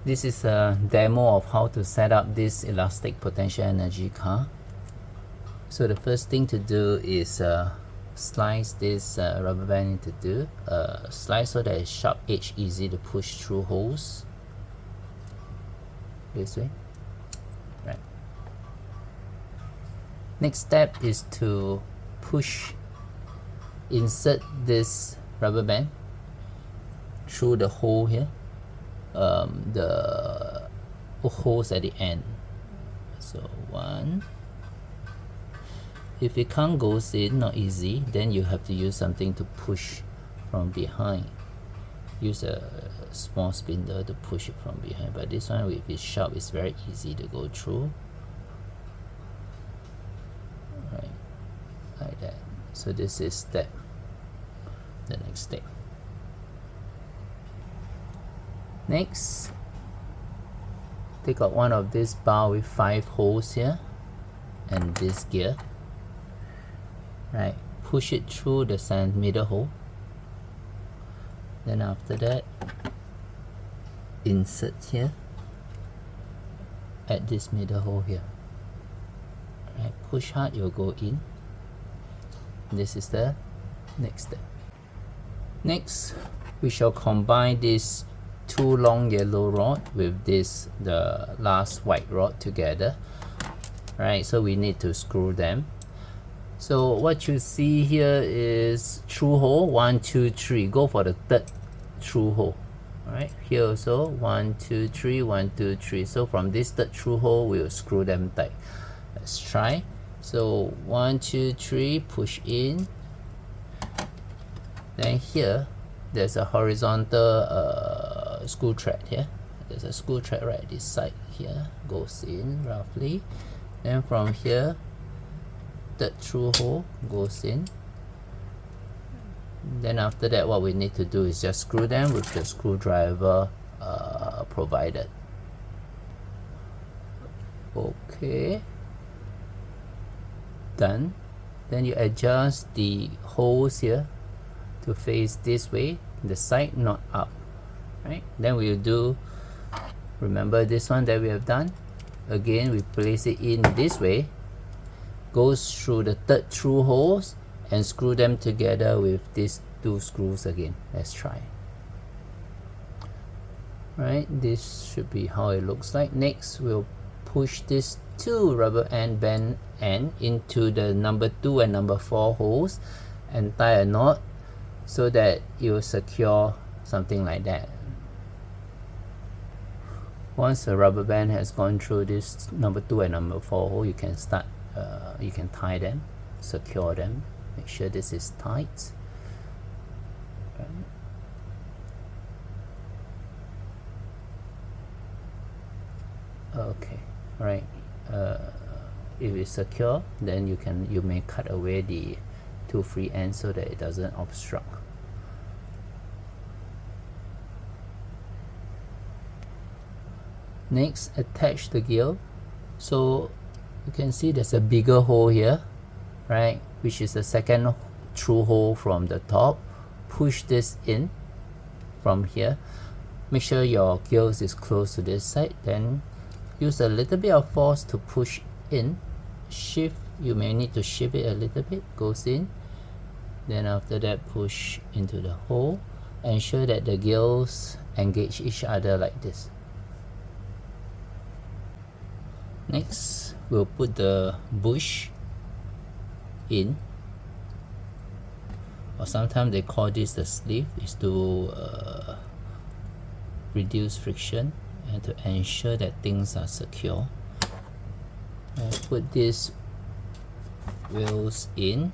This is a demo of how to set up this elastic potential energy car. So the first thing to do is slice this rubber band into two. Slice so that it's sharp edge, easy to push through holes. This way. Right. Next step is to insert this rubber band through the hole here. The holes at the end. So one. If it can't go in, not easy, then you have to use something to push from behind. Use a small spindle to push it from behind, but this one, if it's sharp, it's very easy to go through. Right, like that. So this is the next step. Next, take out one of this bar with 5 holes here and this gear. Right, push it through the middle hole. Then after that, insert here at this middle hole here. Right, push hard, you'll go in. This is the next step. Next, we shall combine this 2 long yellow rod with the last white rod together. Right, so we need to screw them. So what you see here is through hole 1, 2, 3. Go for the third through hole. Alright, here also 1, 2, 3, 1, 2, 3. So from this third through hole, we'll screw them tight. Let's try. So 1, 2, 3, push in. Then here, there's a horizontal screw thread here. There's a screw thread right at this side here. Goes in roughly. Then from here, third through hole goes in. Then after that, what we need to do is just screw them with the screwdriver provided. Okay, done. Then you adjust the holes here to face this way, the side, not up. Right, then we'll do, remember this one that we have done. Again, we place it in this way, goes through the third through holes and screw them together with these 2 screws again. Let's try. Right, this should be how it looks like. Next, we'll push this 2 rubber band end into the number 2 and number 4 holes and tie a knot so that it will secure something like that. Once the rubber band has gone through this number 2 and number 4 hole, you can start. You can tie them, secure them. Make sure this is tight. Okay, right. If it's secure, then you may cut away the 2 free ends so that it doesn't obstruct. Next, attach the gear. So you can see there's a bigger hole here, right, which is the second through hole from the top. Push this in from here. Make sure your gills is close to this side. Then use a little bit of force to push in. Shift, you may need to shift it a little bit. Goes in. Then after that, push into the hole. Ensure that the gills engage each other like this. Next, we'll put the bush in, or sometimes they call this the sleeve. Is to reduce friction and to ensure that things are secure. Put these wheels in.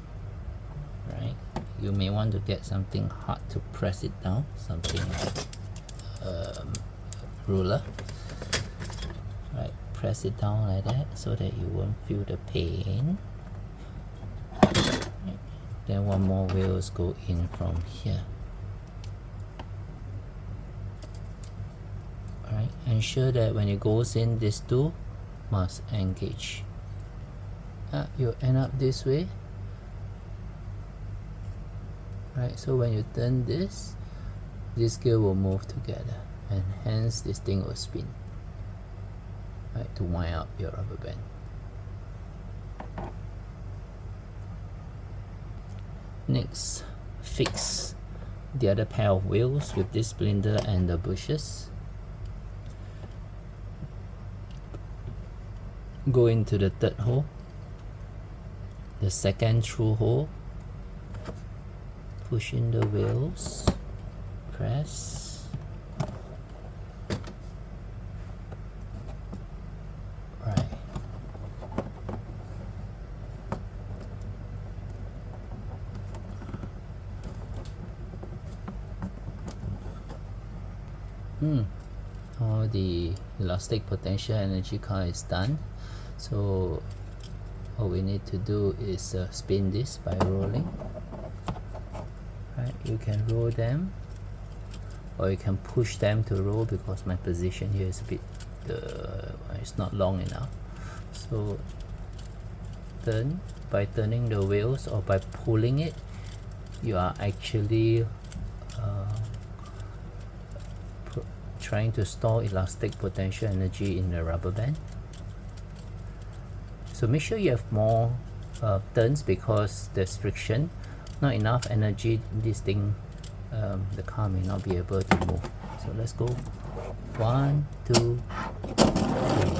Right, you may want to get something hard to press it down, something like ruler. Right, press it down like that so that you won't feel the pain. Right. Then one more wheels go in from here. Alright, ensure that when it goes in, these 2 must engage. You end up this way. Right, so when you turn this gear will move together and hence this thing will spin, right, to wind up your rubber band. Next, fix the other pair of wheels with this splinter and the bushes. Go into the third hole, the second through hole, push in the wheels, press, right. All the elastic potential energy car is done. So all we need to do is spin this by rolling. Right, you can roll them, or you can push them to roll, because my position here is a bit it's not long enough. So turn by turning the wheels or by pulling it, you are actually trying to store elastic potential energy in the rubber band. So make sure you have more turns, because there's friction. Not enough energy, this thing, the car may not be able to move. So let's go 1, 2, 3.